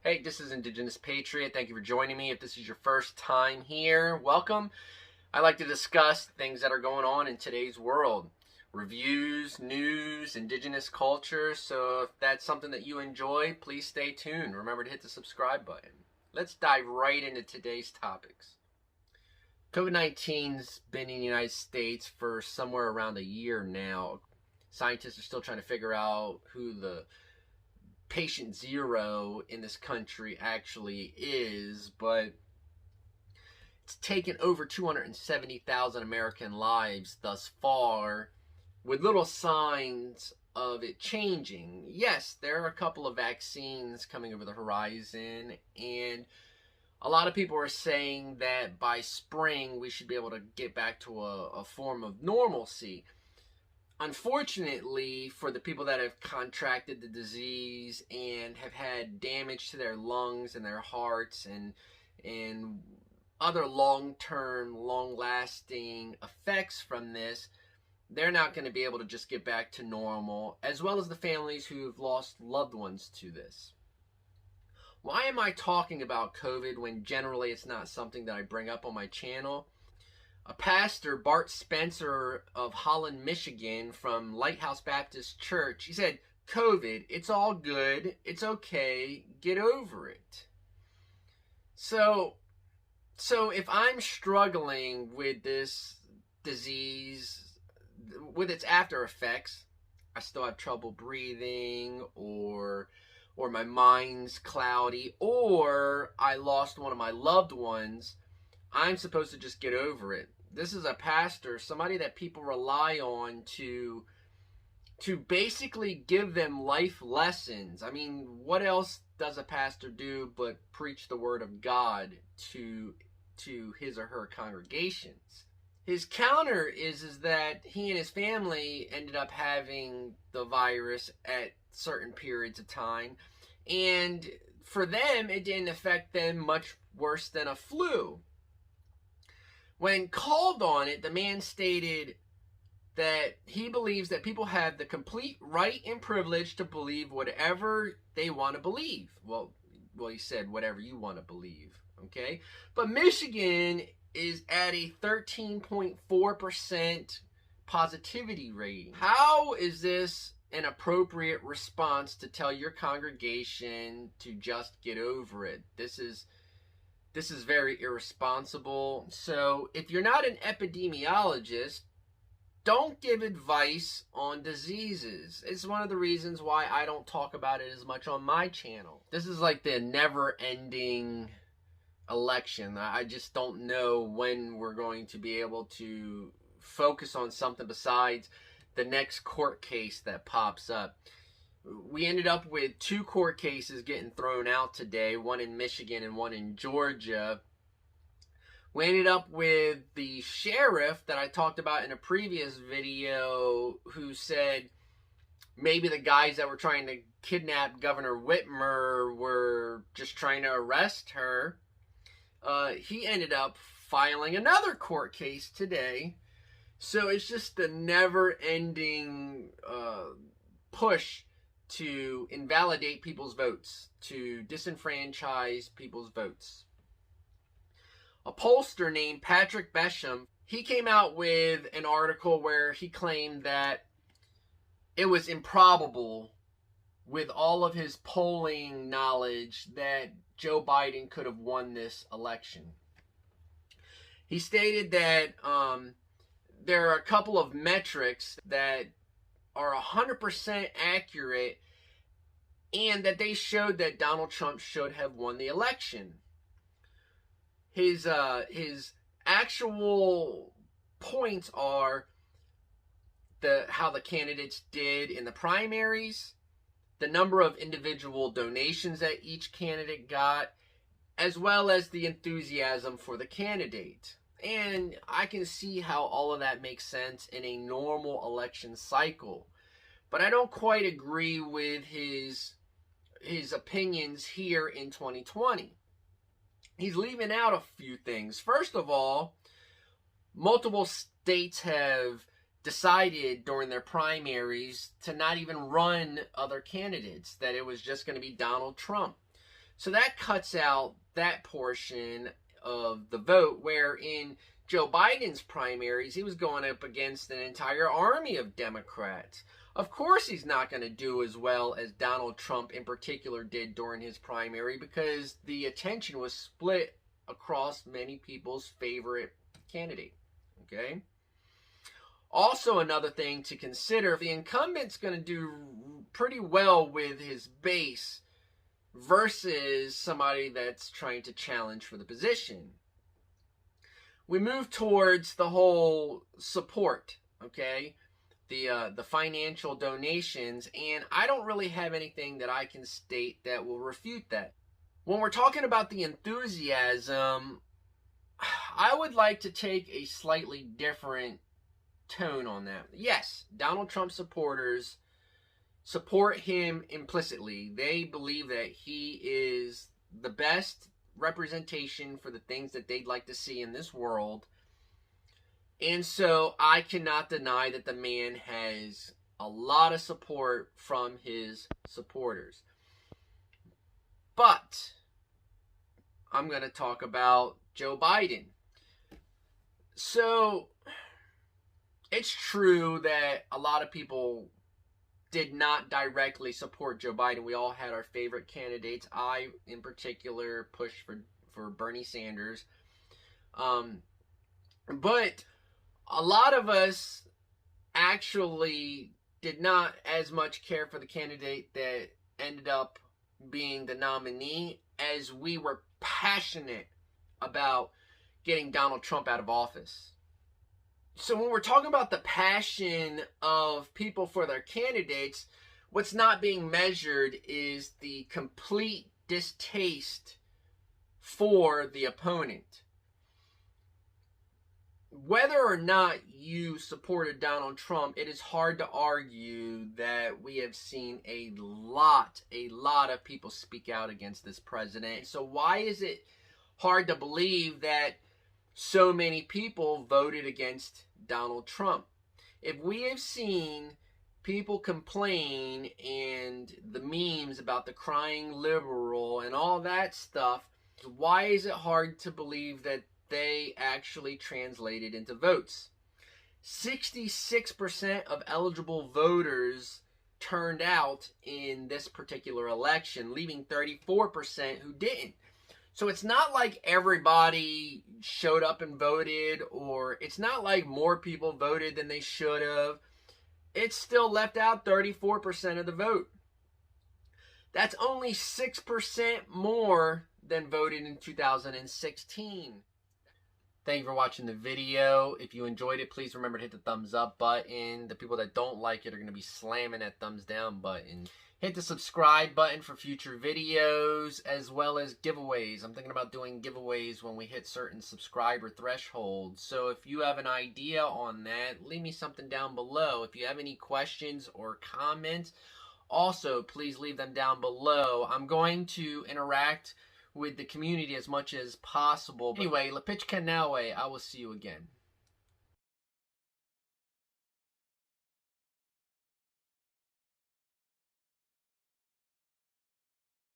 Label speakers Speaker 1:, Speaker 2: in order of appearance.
Speaker 1: Hey, this is Indigenous Patriot. Thank you for joining me. If this is your first time here, welcome. I like to discuss things that are going on in today's world. Reviews, news, indigenous culture. So if that's something that you enjoy, please stay tuned. Remember to hit the subscribe button. Let's dive right into today's topics. COVID-19's been in the United States for somewhere around a year now. Scientists are still trying to figure out who the patient zero in this country actually is, but it's taken over 270,000 American lives thus far, with little signs of it changing. Yes, there are a couple of vaccines coming over the horizon, and a lot of people are saying that by spring we should be able to get back to a form of normalcy. Unfortunately, for the people that have contracted the disease and have had damage to their lungs and their hearts and other long-term, long-lasting effects from this, they're not going to be able to just get back to normal, as well as the families who've lost loved ones to this. Why am I talking about COVID when generally it's not something that I bring up on my channel? A pastor, Bart Spencer of Holland, Michigan, from Lighthouse Baptist Church, he said, COVID, it's all good, it's okay, get over it. So if I'm struggling with this disease, with its after effects, I still have trouble breathing, or my mind's cloudy, or I lost one of my loved ones, I'm supposed to just get over it. This is a pastor, somebody that people rely on to basically give them life lessons. I mean, what else does a pastor do but preach the word of God to his or her congregations? His counter is that he and his family ended up having the virus at certain periods of time, and for them, it didn't affect them much worse than a flu. When called on it, the man stated that he believes that people have the complete right and privilege to believe whatever they want to believe. Well, he said whatever you want to believe, okay? But Michigan is at a 13.4% positivity rating. How is this an appropriate response to tell your congregation to just get over it? This is very irresponsible. So if you're not an epidemiologist, don't give advice on diseases. It's one of the reasons why I don't talk about it as much on my channel. This is like the never-ending election. I just don't know when we're going to be able to focus on something besides the next court case that pops up. We ended up with 2 court cases getting thrown out today, one in Michigan and one in Georgia. We ended up with the sheriff that I talked about in a previous video, who said maybe the guys that were trying to kidnap Governor Whitmer were just trying to arrest her. He ended up filing another court case today. So it's just the never-ending push to invalidate people's votes, to disenfranchise people's votes. A pollster named Patrick Besham, he came out with an article where he claimed that it was improbable, with all of his polling knowledge, that Joe Biden could have won this election. He stated that there are a couple of metrics that are 100% accurate, and that they showed that Donald Trump should have won the election. His actual points are how the candidates did in the primaries, the number of individual donations that each candidate got, as well as the enthusiasm for the candidate. And I can see how all of that makes sense in a normal election cycle. But I don't quite agree with his opinions here in 2020. He's leaving out a few things. First of all, multiple states have decided during their primaries to not even run other candidates, that it was just going to be Donald Trump. So that cuts out that portion of the vote, where in Joe Biden's primaries, he was going up against an entire army of Democrats. Of course, he's not going to do as well as Donald Trump in particular did during his primary, because the attention was split across many people's favorite candidate. Okay? Also, another thing to consider, the incumbent's going to do pretty well with his base versus somebody that's trying to challenge for the position. We move towards the whole support, okay? The financial donations, and I don't really have anything that I can state that will refute that. When we're talking about the enthusiasm, I would like to take a slightly different tone on that. Yes, Donald Trump supporters support him implicitly. They believe that he is the best representation for the things that they'd like to see in this world. And so I cannot deny that the man has a lot of support from his supporters. But I'm going to talk about Joe Biden. So it's true that a lot of people did not directly support Joe Biden. We all had our favorite candidates. I, in particular, pushed for Bernie Sanders. But a lot of us actually did not as much care for the candidate that ended up being the nominee as we were passionate about getting Donald Trump out of office. So when we're talking about the passion of people for their candidates, what's not being measured is the complete distaste for the opponent. Whether or not you supported Donald Trump, it is hard to argue that we have seen a lot of people speak out against this president. So why is it hard to believe that so many people voted against Donald Trump? If we have seen people complain and the memes about the crying liberal and all that stuff, why is it hard to believe that they actually translated into votes? 66% of eligible voters turned out in this particular election, leaving 34% who didn't. So it's not like everybody showed up and voted, or it's not like more people voted than they should have. It still left out 34% of the vote. That's only 6% more than voted in 2016. Thank you for watching the video. If you enjoyed it, please remember to hit the thumbs up button. The people that don't like it are going to be slamming that thumbs down button. Hit the subscribe button for future videos, as well as giveaways. I'm thinking about doing giveaways when we hit certain subscriber thresholds. So if you have an idea on that, leave me something down below. If you have any questions or comments, also please leave them down below. I'm going to interact with the community as much as possible. Anyway, Lepichka Nawe, I will see you again.